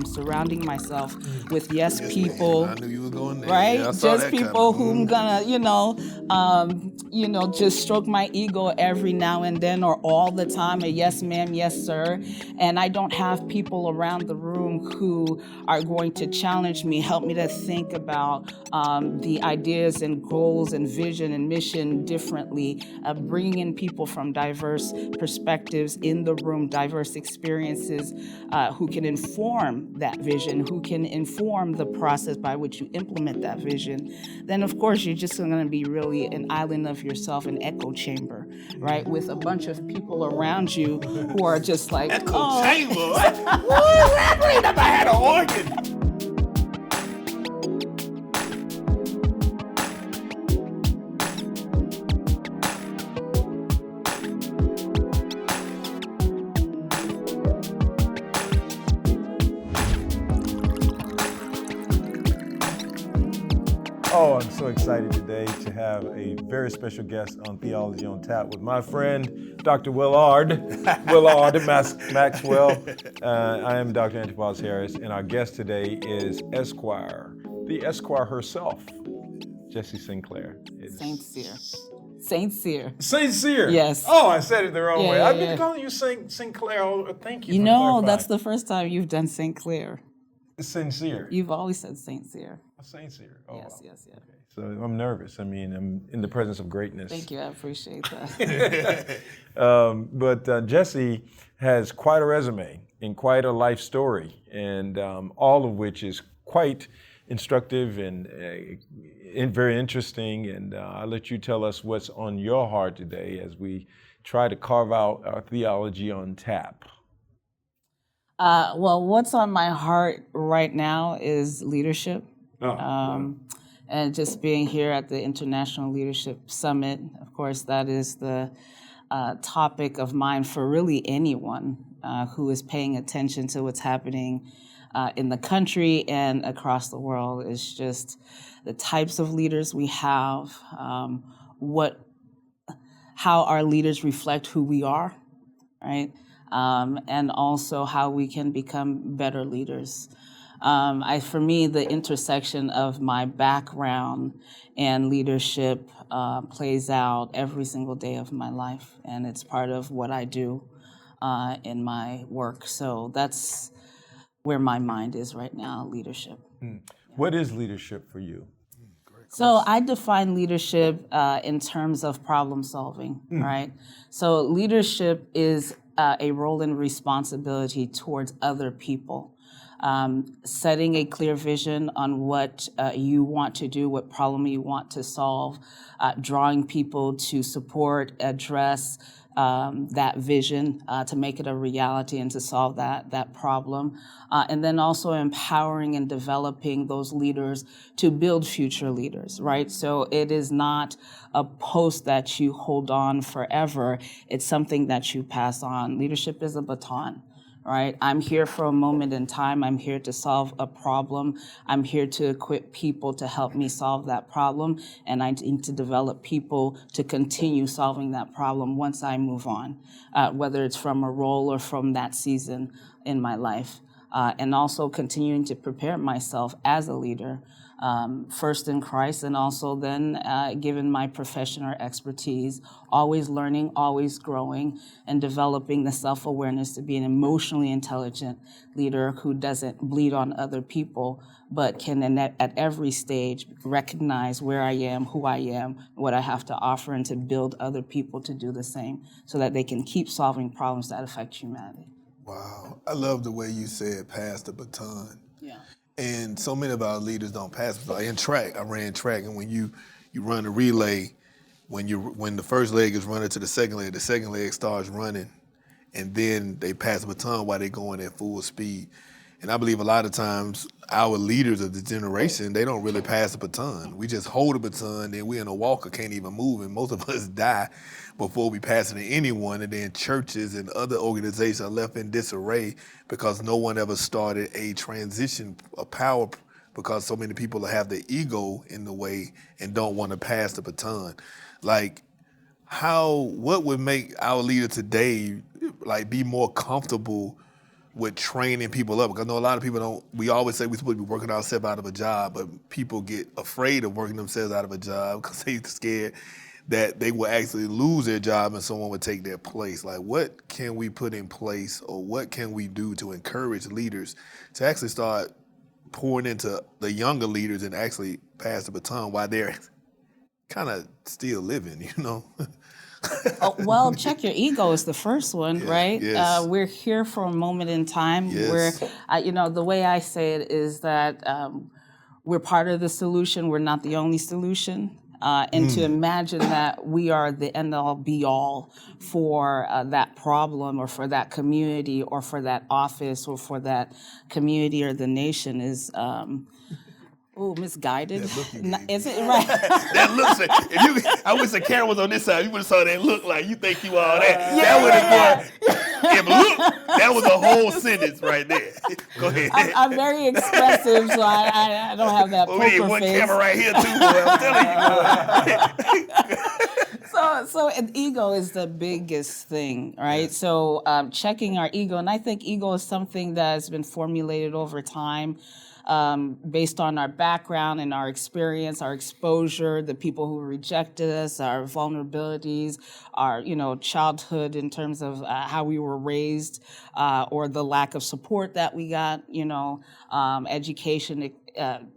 I'm surrounding myself with yes people. I knew you were going there. Right? Yeah, I saw Just that people coming. who I'm gonna, just stroke my ego every now and then or all the time, a yes ma'am, yes sir. And I don't have people around the room who are going to challenge me, help me to think about the ideas and goals and vision and mission differently, bringing in people from diverse perspectives in the room, diverse experiences who can inform that vision, who can inform the process by which you implement that vision. Then of course you're just going to be really an island of yourself, an echo chamber, right? With a bunch of people around you who are just like, Echo chamber? Elaborate if I had an organ. Oh, I'm so excited today to have a very special guest on Theology on Tap with my friend, Dr. Willard Maxwell. I am Dr. Antipas Harris, and our guest today is Esquire, the Esquire herself, Jessie Sinclair. Saintcyr. Saintcyr? Yes. Oh, I said it the wrong way. I've been yeah. calling you Sinclair. Oh, thank you. You for know, clarifying. that's the first time you've done Saintcyr. Saintcyr. You've always said Saintcyr. Saintcyr. Oh, Yes, wow. yes. Okay. So I'm nervous. I mean, I'm in the presence of greatness. Thank you, I appreciate that. But Jessie has quite a resume and quite a life story, and all of which is quite instructive and very interesting. And I'll let you tell us what's on your heart today as we try to carve out our theology on tap. Well, what's on my heart right now is leadership. And just being here at the International Leadership Summit, of course, that is the topic of mind for really anyone who is paying attention to what's happening in the country and across the world. It's just the types of leaders we have, how our leaders reflect who we are, right? And also how we can become better leaders. For me, the intersection of my background and leadership plays out every single day of my life, and it's part of what I do in my work. So that's where my mind is right now, leadership. What is leadership for you? So I define leadership in terms of problem solving, right? So leadership is a role and responsibility towards other people. Setting a clear vision on what you want to do, what problem you want to solve, drawing people to support, address that vision to make it a reality and to solve that problem. And then also empowering and developing those leaders to build future leaders, right? So it is not a post that you hold on forever. It's something that you pass on. Leadership is a baton. Right? I'm here for a moment in time. I'm here to solve a problem. I'm here to equip people to help me solve that problem. And I need to develop people to continue solving that problem once I move on, whether it's from a role or from that season in my life. And also continuing to prepare myself as a leader, first in Christ, and also then given my profession or expertise, always learning, always growing, and developing the self-awareness to be an emotionally intelligent leader who doesn't bleed on other people, but can at every stage recognize where I am, who I am, what I have to offer, and to build other people to do the same so that they can keep solving problems that affect humanity. Wow. I love the way you said pass the baton. Yeah. And so many of our leaders don't pass the baton. In track, I ran track, and when you run a relay, when the first leg is running to the second leg starts running, and then they pass the baton while they're going at full speed. And I believe a lot of times our leaders of the generation, they don't really pass the baton. We just hold the baton, then we're in a walker, can't even move, and most of us die before we pass it to anyone. And then churches and other organizations are left in disarray because no one ever started a transition of power because so many people have the ego in the way and don't want to pass the baton. Like, what would make our leader today like be more comfortable with training people up. Because I know a lot of people don't, we always say we're supposed to be working ourselves out of a job, but people get afraid of working themselves out of a job because they're scared that they will actually lose their job and someone would take their place. Like, what can we put in place, or what can we do to encourage leaders to actually start pouring into the younger leaders and actually pass the baton while they're kind of still living, you know? Oh, well, check your ego is the first one, right? Yes. We're here for a moment in time. Yes. The way I say it is that we're part of the solution. We're not the only solution. And to imagine that we are the end-all, be-all for that problem or for that community or for that office or for that community or the nation is misguided. Is it right? That looks. I wish the camera was on this side. You would have saw that look like you think you all that. That would have been. Look, that was a whole sentence right there. Go ahead. I'm very expressive, so I don't have that poker face. One camera right here too, boy. I'm telling you. So an ego is the biggest thing, right? Yes. So checking our ego, and I think ego is something that has been formulated over time. Based on our background and our experience, our exposure, the people who rejected us, our vulnerabilities, our childhood in terms of how we were raised, or the lack of support that we got, education,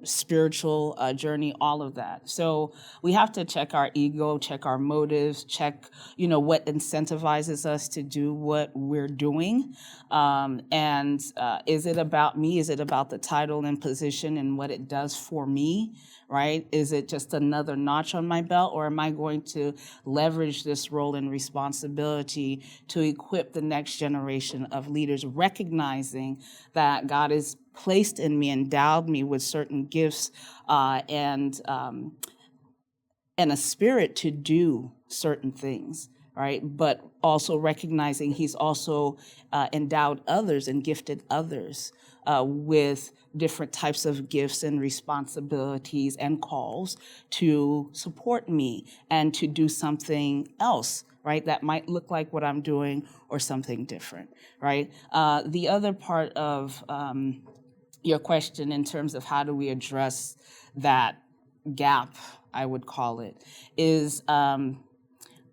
spiritual journey, all of that. So we have to check our ego, check our motives, check, what incentivizes us to do what we're doing. And is it about me? Is it about the title and position and what it does for me, right? Is it just another notch on my belt, or am I going to leverage this role and responsibility to equip the next generation of leaders, recognizing that God has placed in me, endowed me with certain gifts and a spirit to do certain things, right? But also recognizing He's also endowed others and gifted others with different types of gifts and responsibilities and calls to support me and to do something else, right? That might look like what I'm doing or something different, right? The other part of your question in terms of how do we address that gap, I would call it, is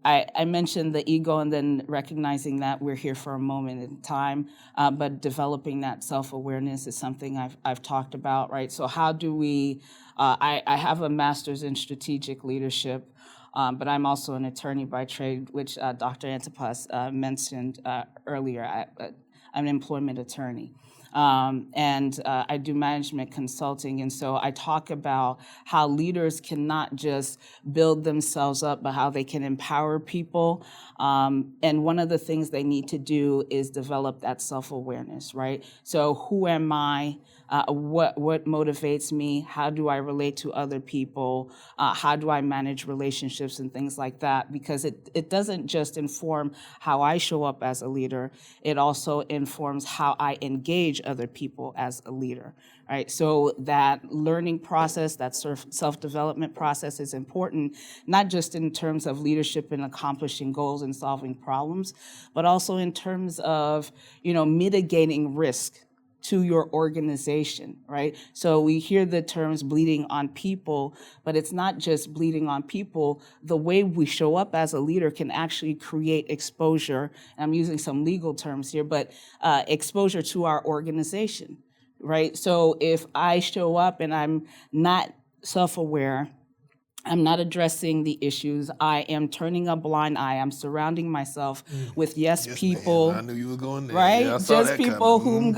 I mentioned the ego and then recognizing that we're here for a moment in time, but developing that self-awareness is something I've talked about, right? So how do we, I have a master's in strategic leadership, but I'm also an attorney by trade, which Dr. Antipas mentioned earlier. I'm an employment attorney. And I do management consulting. And so I talk about how leaders cannot just build themselves up, but how they can empower people. And one of the things they need to do is develop that self-awareness, right? So who am I? What motivates me? How do I relate to other people? How do I manage relationships and things like that? Because it doesn't just inform how I show up as a leader, it also informs how I engage other people as a leader, right? So that learning process, that self-development process is important, not just in terms of leadership and accomplishing goals and solving problems, but also in terms of, mitigating risk to your organization, right? So we hear the terms bleeding on people, but it's not just bleeding on people. The way we show up as a leader can actually create exposure. And I'm using some legal terms here, but exposure to our organization, right? So if I show up and I'm not self-aware, I'm not addressing the issues. I am turning a blind eye. I'm surrounding myself with yes people. Man, I knew you were going there. Right? Yeah, I saw just that people coming. who I'm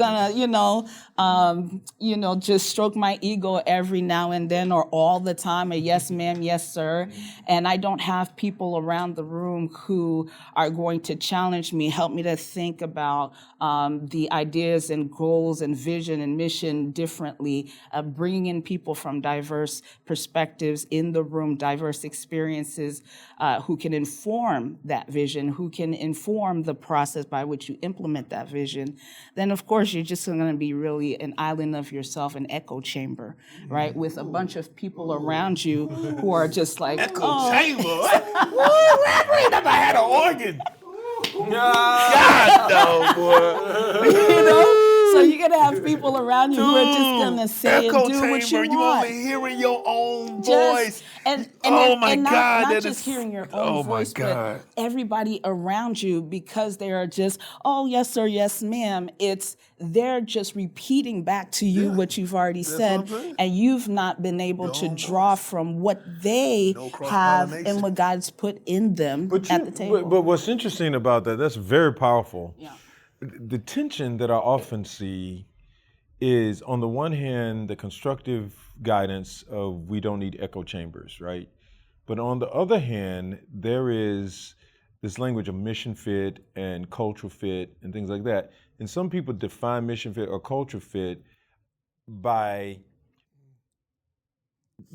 gonna, just stroke my ego every now and then or all the time, a yes ma'am, yes sir. And I don't have people around the room who are going to challenge me, help me to think about the ideas and goals and vision and mission differently, bringing in people from diverse perspectives in the room, diverse experiences, who can inform that vision, who can inform the process by which you implement that vision, then of course you're just going to be really an island of yourself, an echo chamber, right? With a bunch of people around you who are just like, echo chamber? Woo, never had an organ. God, no, boy. you're gonna have people around you who are just gonna say and echo do what chamber. you You want. only hearing your own Just voice. and Oh my not, God, not that just is- hearing your own oh my voice, God. but everybody around you, because they are just, oh yes sir, yes ma'am. They're just repeating back to you what you've already said, what I'm saying. and you've not been able Your to own draw voice. from what they No have cross-pollination. and what God's put in them at the table. But what's interesting about that's very powerful. Yeah. The tension that I often see is, on the one hand, the constructive guidance of we don't need echo chambers, right? But on the other hand, there is this language of mission fit and cultural fit and things like that. And some people define mission fit or culture fit by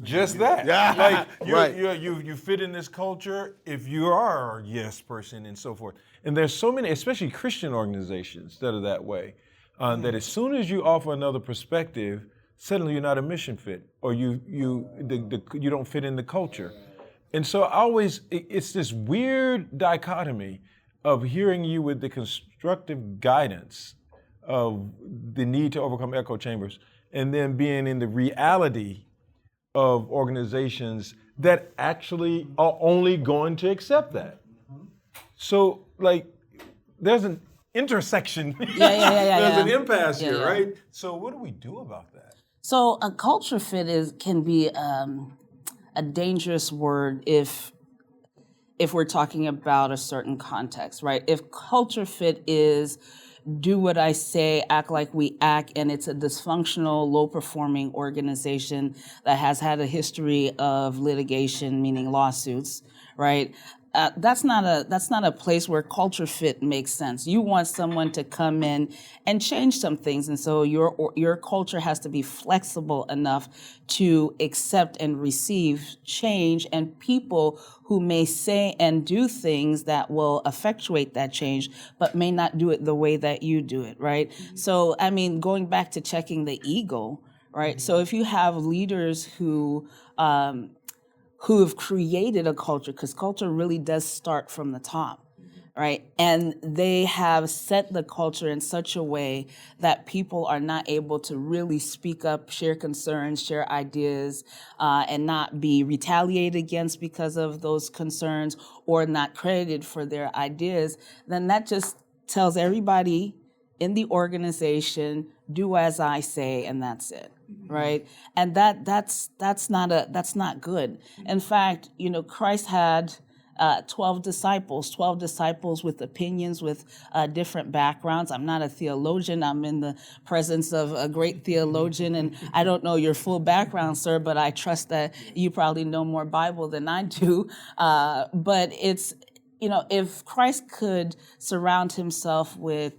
just that. Yeah, Like right. you fit in this culture if you are a yes person and so forth. And there's so many, especially Christian organizations, that are that way. That as soon as you offer another perspective, suddenly you're not a mission fit, or you don't fit in the culture. And so it's this weird dichotomy of hearing you with the constructive guidance of the need to overcome echo chambers, and then being in the reality of organizations that actually are only going to accept that. So, like, there's an intersection. There's an impasse here, right? So, what do we do about that? So a culture fit can be a dangerous word if we're talking about a certain context, right? If culture fit is do what I say, act like we act, and it's a dysfunctional, low-performing organization that has had a history of litigation, meaning lawsuits, right? That's not a place where culture fit makes sense. You want someone to come in and change some things, and so your culture has to be flexible enough to accept and receive change and people who may say and do things that will effectuate that change, but may not do it the way that you do it, right? So, I mean, going back to checking the ego, right? So if you have leaders who have created a culture, because culture really does start from the top, right? And they have set the culture in such a way that people are not able to really speak up, share concerns, share ideas, and not be retaliated against because of those concerns or not credited for their ideas, then that just tells everybody in the organization, do as I say, and that's it. Right, and that's not good. In fact, Christ had 12 disciples with opinions, with different backgrounds. I'm not a theologian. I'm in the presence of a great theologian, and I don't know your full background, sir, but I trust that you probably know more Bible than I do. But it's, if Christ could surround himself with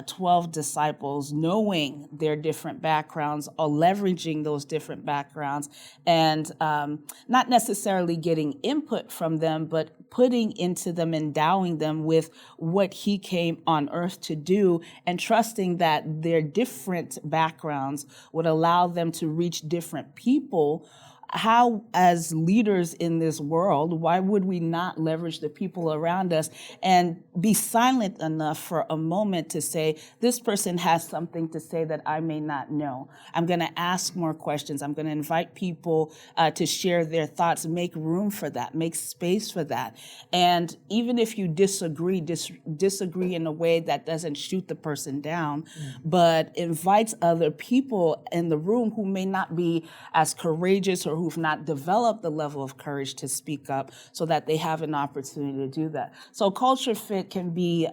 12 disciples, knowing their different backgrounds or leveraging those different backgrounds, and not necessarily getting input from them, but putting into them, endowing them with what he came on earth to do, and trusting that their different backgrounds would allow them to reach different people. How, as leaders in this world, why would we not leverage the people around us and be silent enough for a moment to say, this person has something to say that I may not know. I'm going to ask more questions. I'm going to invite people to share their thoughts, make room for that, make space for that. And even if you disagree in a way that doesn't shoot the person down, but invites other people in the room who may not be as courageous or who've not developed the level of courage to speak up, so that they have an opportunity to do that. So culture fit can be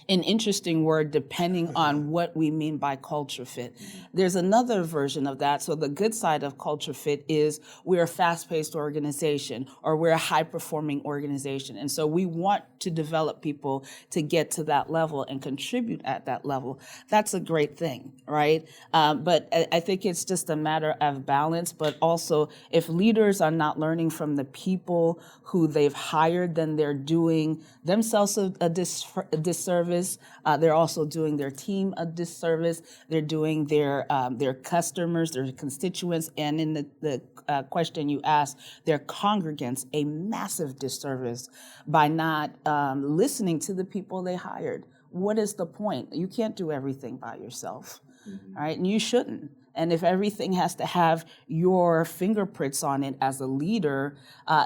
an interesting word depending on what we mean by culture fit. There's another version of that. So the good side of culture fit is we're a fast-paced organization, or we're a high-performing organization. And so we want to develop people to get to that level and contribute at that level. That's a great thing, right? But I think it's just a matter of balance. But also, if leaders are not learning from the people who they've hired, then they're doing themselves a disservice. They're also doing their team a disservice. They're doing their customers, their constituents, and in the question you asked, their congregants, a massive disservice by not listening to the people they hired. what is the point? You can't do everything by yourself, right? And you shouldn't. And if everything has to have your fingerprints on it as a leader,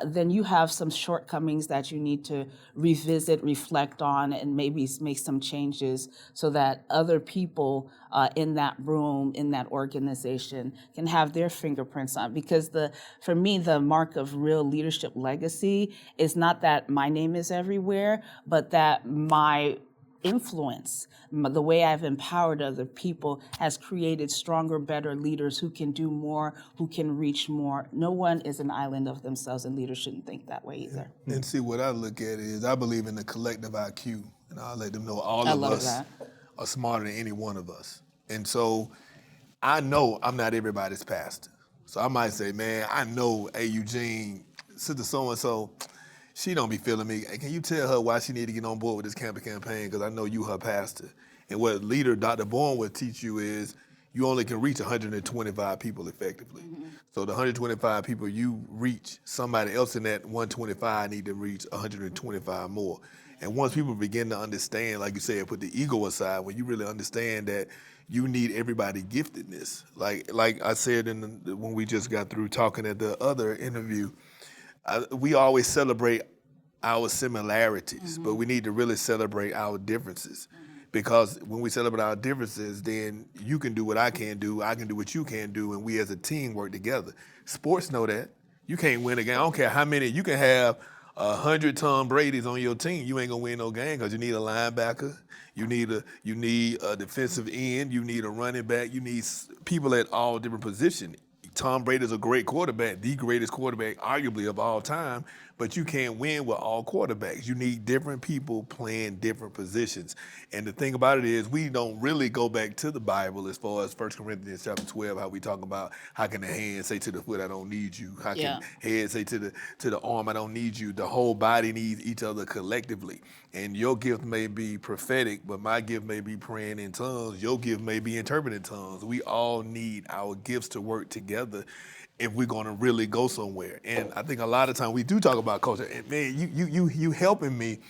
then you have some shortcomings that you need to revisit, reflect on, and maybe make some changes so that other people in that room, in that organization, can have their fingerprints on. Because for me, the mark of real leadership legacy is not that my name is everywhere, but that my influence, the way I've empowered other people has created stronger, better leaders who can do more, who can reach more. No one is an island of themselves, and leaders shouldn't think that way either. And see, what I look at is I believe in the collective IQ, and I'll let them know all I of love us that. are smarter than any one of us. And so I know I'm not everybody's pastor. So I might say, man, I know, hey, Eugene, Sister so-and-so, she don't be feeling me. Hey, can you tell her why she need to get on board with this campus campaign? Because I know you her pastor. And what leader Dr. Bourne would teach you is you only can reach 125 people effectively. So the 125 people you reach, somebody else in that 125 need to reach 125 more. And once people begin to understand, like you said, put the ego aside, when you really understand that you need everybody giftedness. Like I said when we just got through talking at the other interview, we always celebrate our similarities, but we need to really celebrate our differences. Because when we celebrate our differences, then you can do what I can do what you can do, and we as a team work together. Sports know that. You can't win a game. I don't care how many. You can have 100 Tom Brady's on your team. You ain't gonna win no game because you need a linebacker. You need a defensive end. You need a running back. You need people at all different positions. Tom Brady is a great quarterback, the greatest quarterback arguably of all time, but you can't win with all quarterbacks. You need different people playing different positions. And the thing about it is we don't really go back to the Bible as far as 1 Corinthians chapter 12, how we talk about how can the hand say to the foot, I don't need you? How can head say to the arm, I don't need you? The whole body needs each other collectively. And your gift may be prophetic, but my gift may be praying in tongues. Your gift may be interpreting tongues. We all need our gifts to work together if we're going to really go somewhere. And I think a lot of times we do talk about culture. And man, you helping me,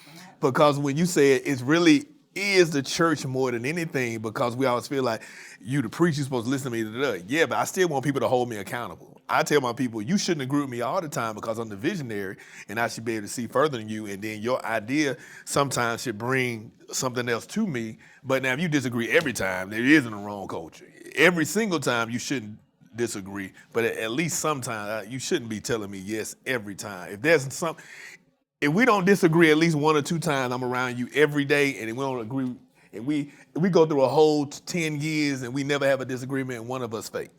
because when you say it really is the church more than anything, because we always feel like you the preacher, you're supposed to listen to me. Yeah, but I still want people to hold me accountable. I tell my people, you shouldn't agree with me all the time because I'm the visionary and I should be able to see further than you. And then your idea sometimes should bring something else to me. But now if you disagree every time, there isn't a wrong culture. Every single time you shouldn't disagree, but at least sometimes you shouldn't be telling me yes every time. If we don't disagree at least 1 or 2 times, I'm around you every day, and we don't agree, and we go through a whole 10 years and we never have a disagreement, and one of us fake.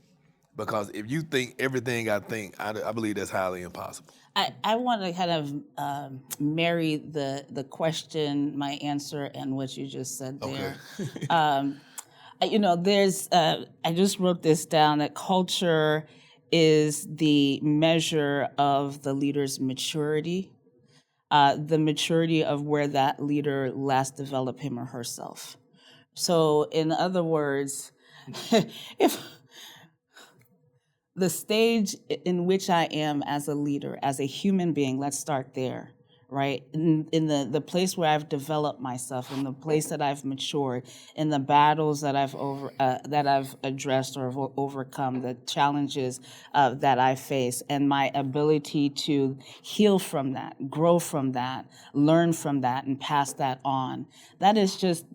Because if you think everything I think, I believe that's highly impossible. I want to kind of marry the question, my answer, and what you just said there. Okay. I just wrote this down, that culture is the measure of the leader's maturity, the maturity of where that leader last developed him or herself. So in other words, if the stage in which I am as a leader, as a human being, let's start there, right? In the place where I've developed myself, in the place that I've matured, in the battles that I've addressed or overcome, the challenges that I face, and my ability to heal from that, grow from that, learn from that, and pass that on. That is just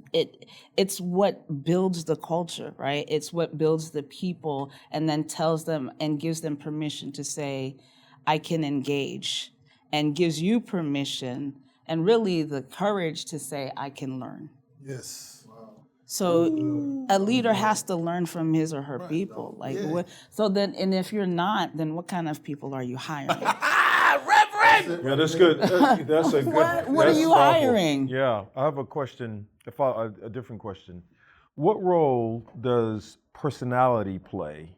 it's what builds the culture, right? It's what builds the people, and then tells them and gives them permission to say, I can engage, and gives you permission and really the courage to say, I can learn. Yes. Wow. So a leader has to learn from his or her people. So then, and if you're not, then what kind of people are you hiring? Reverend! Yeah, that's good. That's a good. What are you hiring? Yeah, I have a question, a different question. What role does personality play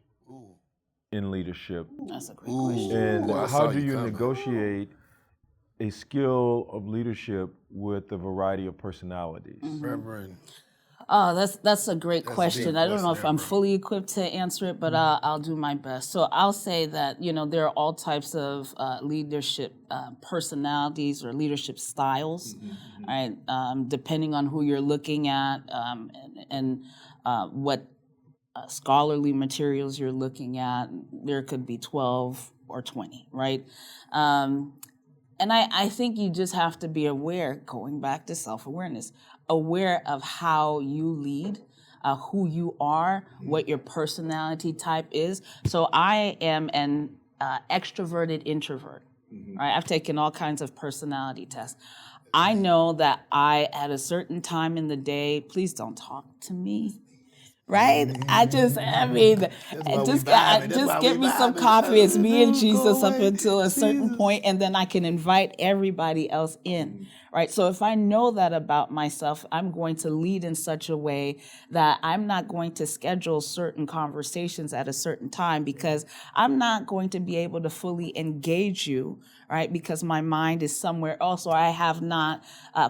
in leadership? That's a great question. And how do you negotiate a skill of leadership with a variety of personalities? Reverend. Oh, that's a great That's a question. deep I don't know if question, I'm bro. fully equipped to answer it, but I'll do my best. So I'll say that, there are all types of leadership personalities or leadership styles, right? Depending on who you're looking at and what scholarly materials you're looking at, there could be 12 or 20, right? And I think you just have to be aware, going back to self-awareness, aware of how you lead, who you are, what your personality type is. So I am an extroverted introvert, right? I've taken all kinds of personality tests. I know that at a certain time in the day, please don't talk to me. Right? Just get me some coffee. It's me and Jesus up until a certain point, and then I can invite everybody else in. Right? So if I know that about myself, I'm going to lead in such a way that I'm not going to schedule certain conversations at a certain time because I'm not going to be able to fully engage you, right? Because my mind is somewhere else, or I have not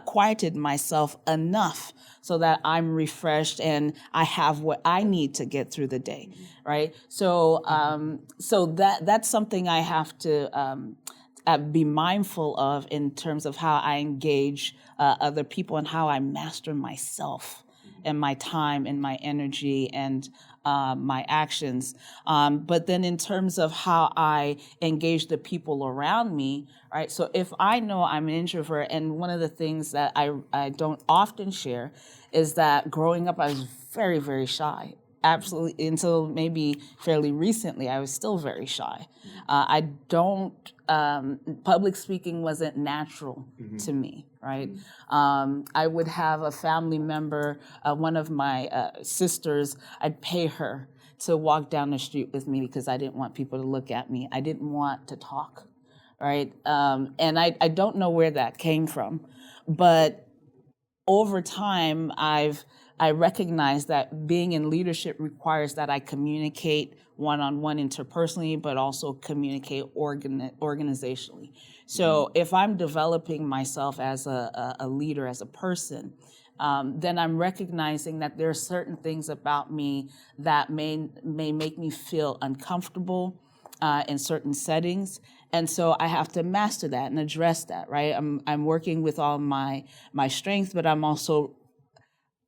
quieted myself enough so that I'm refreshed and I have what I need to get through the day, right? So, that's something I have to be mindful of in terms of how I engage other people and how I master myself and my time and my energy and my actions. But then in terms of how I engage the people around me, right? So if I know I'm an introvert, and one of the things that I don't often share is that growing up, I was very, very shy. Absolutely, until maybe fairly recently, I was still very shy. Public speaking wasn't natural to me, right? I would have a family member, one of my sisters, I'd pay her to walk down the street with me because I didn't want people to look at me. I didn't want to talk, right? And I don't know where that came from, but over time, I recognize that being in leadership requires that I communicate one-on-one interpersonally, but also communicate organizationally. So if I'm developing myself as a leader, as a person, then I'm recognizing that there are certain things about me that may make me feel uncomfortable in certain settings. And so I have to master that and address that, right? I'm working with all my strengths, but I'm also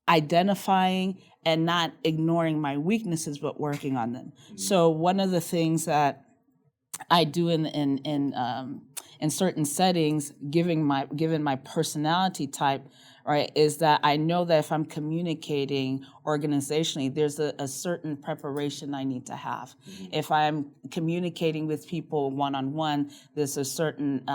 identifying and not ignoring my weaknesses, but working on them. So one of the things that I do in certain settings, given my personality type, right, is that I know that if I'm communicating organizationally, there's a certain preparation I need to have. If I'm communicating with people one-on-one, there's a certain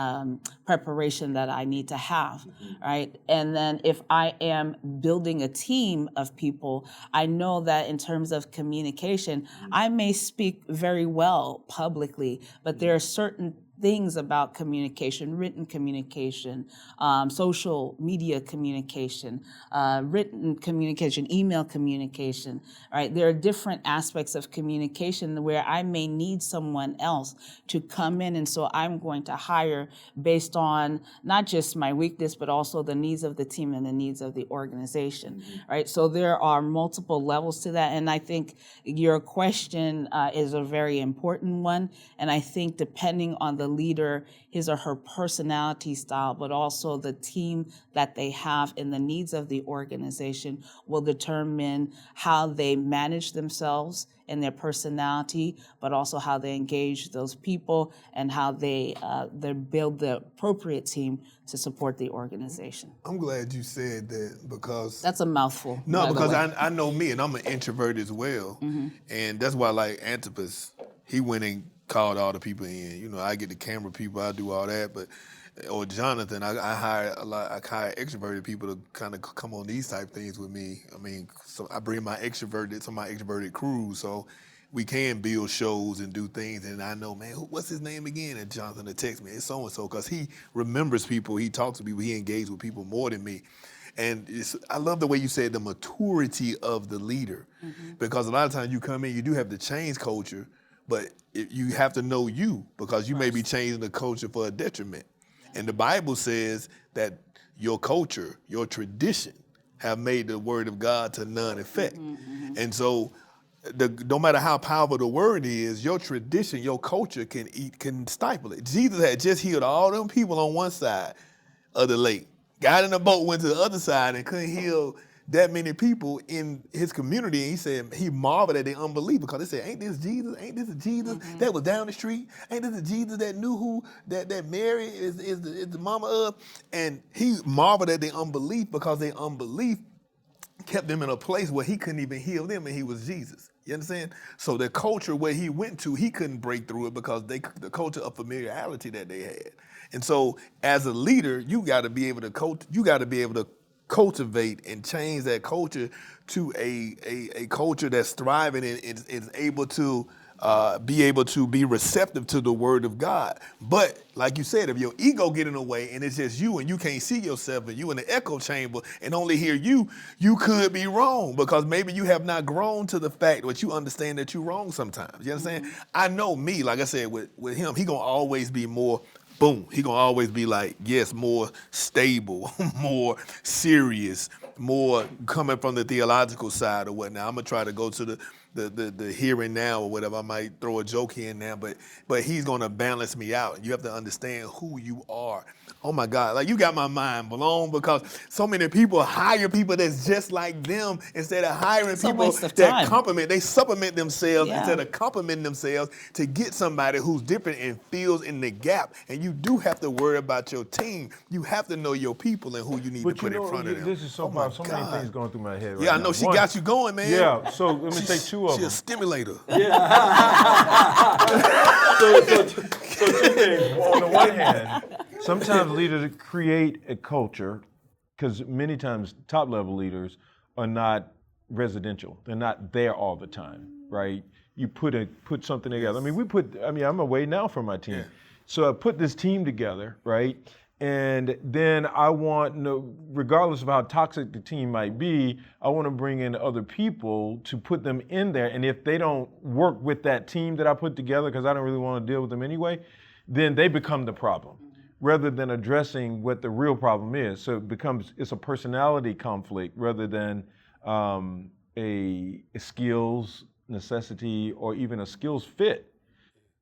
preparation that I need to have, right? And then if I am building a team of people, I know that in terms of communication, I may speak very well publicly, but there are certain things about communication, written communication, social media communication, written communication, email communication, right? There are different aspects of communication where I may need someone else to come in, and so I'm going to hire based on not just my weakness, but also the needs of the team and the needs of the organization, right? So there are multiple levels to that, and I think your question is a very important one, and I think depending on the leader, his or her personality style, but also the team that they have and the needs of the organization will determine how they manage themselves and their personality, but also how they engage those people and how they build the appropriate team to support the organization. I'm glad you said that because That's a mouthful. no, by the because way. I know me and I'm an introvert as well, and that's why like Antipas, he went and called all the people in. You know, I get the camera people, I do all that, but or Jonathan, I hire a lot. I hire extroverted people to kind of come on these type things with me. I mean, so I bring some of my extroverted crews, so we can build shows and do things. And I know, man, what's his name again? And Jonathan will text me, it's so and so, because he remembers people, he talks to people, he engages with people more than me. And I love the way you said the maturity of the leader, because a lot of times you come in, you do have to change culture, but you have to know you, because you may be changing the culture for a detriment. And the Bible says that your culture, your tradition, have made the word of God to none effect. And so no matter how powerful the word is, your tradition, your culture can stifle it. Jesus had just healed all them people on one side of the lake. Got in the boat, went to the other side, and couldn't heal that many people in his community. And he said he marveled at their unbelief because they said, "Ain't this Jesus? Ain't this the Jesus that was down the street? Ain't this the Jesus that knew who that Mary is the mama of?" And he marveled at their unbelief because their unbelief kept them in a place where he couldn't even heal them, and he was Jesus. You understand? So the culture where he went to, he couldn't break through it because the culture of familiarity that they had. And so as a leader, you got to be able to cultivate and change that culture to a culture that's thriving and is able to be receptive to the word of God. But like you said, if your ego get in the way and it's just you and you can't see yourself and you in the echo chamber and only hear you could be wrong because maybe you have not grown to the fact that you understand that you're wrong sometimes. You understand? I know me, like I said, with him, he gonna always be more boom. He gonna always be like, yes, more stable, more serious, more coming from the theological side or whatnot. I'm gonna try to go to the here and now or whatever. I might throw a joke here and there, but he's gonna balance me out. You have to understand who you are. Oh my God, like you got my mind blown because so many people hire people that's just like them instead of hiring people that they supplement themselves instead of complimenting themselves to get somebody who's different and fills in the gap. And you do have to worry about your team. You have to know your people and who you need to put in front of them. This is so many things going through my head right now. Yeah, I know she got you going, man. Yeah, so let me take two of them. She's a stimulator. Yeah. so two things. On the one hand, sometimes leaders create a culture because many times top-level leaders are not residential. They're not there all the time, right? You put something together. I'm away now from my team. Yeah. So I put this team together, right? And then I want, regardless of how toxic the team might be, I want to bring in other people to put them in there. And if they don't work with that team that I put together, because I don't really want to deal with them anyway, then they become the problem rather than addressing what the real problem is. So it's a personality conflict rather than a skills necessity or even a skills fit.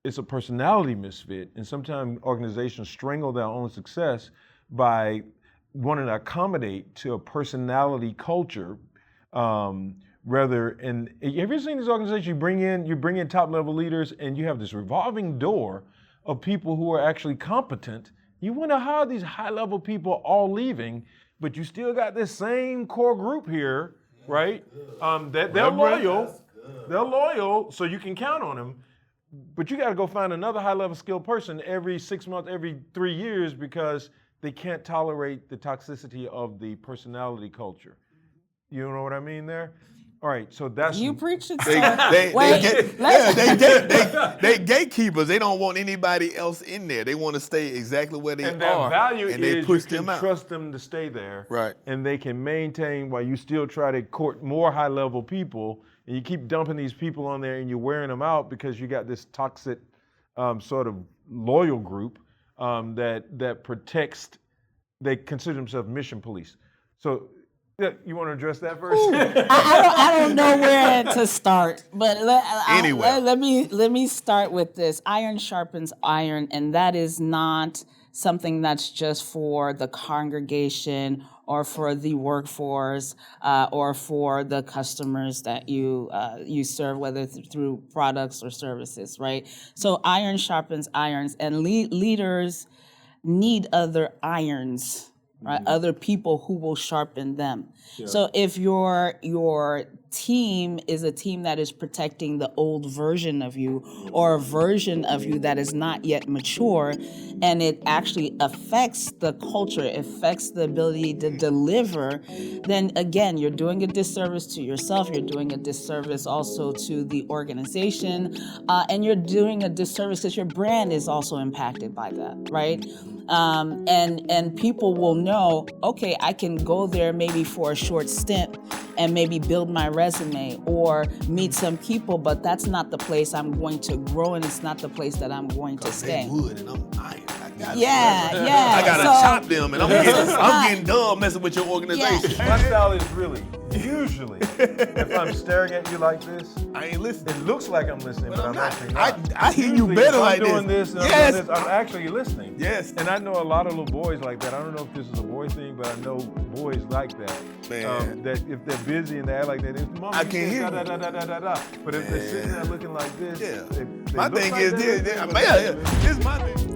It's a personality misfit, and sometimes organizations strangle their own success by wanting to accommodate to a personality culture. And have you ever seen these organizations? You bring in top-level leaders, and you have this revolving door of people who are actually competent. You want to hire these high-level people all leaving, but you still got this same core group here, right? That they're loyal. They're loyal, so you can count on them. But you got to go find another high-level skilled person every 6 months, every 3 years because they can't tolerate the toxicity of the personality culture. You know what I mean there? All right, so that's... You preach it, they gatekeepers. They don't want anybody else in there. They want to stay exactly where they are. And their value and is push you them can out. trust them to stay there. Right. And they can maintain while you still try to court more high-level people. And you keep dumping these people on there and you're wearing them out because you got this toxic sort of loyal group that protects, they consider themselves mission police. So you want to address that first? I don't know where to start, but let me start with this. Iron sharpens iron, and that is not something that's just for the congregation or for the workforce or for the customers that you serve, whether through products or services, right? So iron sharpens irons, and leaders need other irons, right? Mm-hmm. Other people who will sharpen them. Yeah. So if your team is a team that is protecting the old version of you or a version of you that is not yet mature, and it actually affects the culture, affects the ability to deliver, then again, you're doing a disservice to yourself, you're doing a disservice also to the organization, and you're doing a disservice because your brand is also impacted by that, right? And people will know, okay, I can go there maybe for a short stint and maybe build my resume or meet some people, but that's not the place I'm going to grow, and it's not the place that I'm going to stay. They wood and I'm iron. Yeah. I gotta So, chop them, and I'm getting dumb messing with your organization. My style is really, usually, if I'm staring at you like this, I ain't listening. it looks like I'm listening, but I'm not. actually not. I hear you Usually, better if like I'm doing this. And I'm Yes. doing this, I'm actually listening. Yes. And I know a lot of little boys like that. I don't know if this is a boy thing, but I know boys like that. Man. That if they're busy and they act like that, it's Mom, I can't hear da, da, da, da, da, da. But if they're sitting there looking like this, Yeah. they My look thing like is they're this. listening, but This is my thing.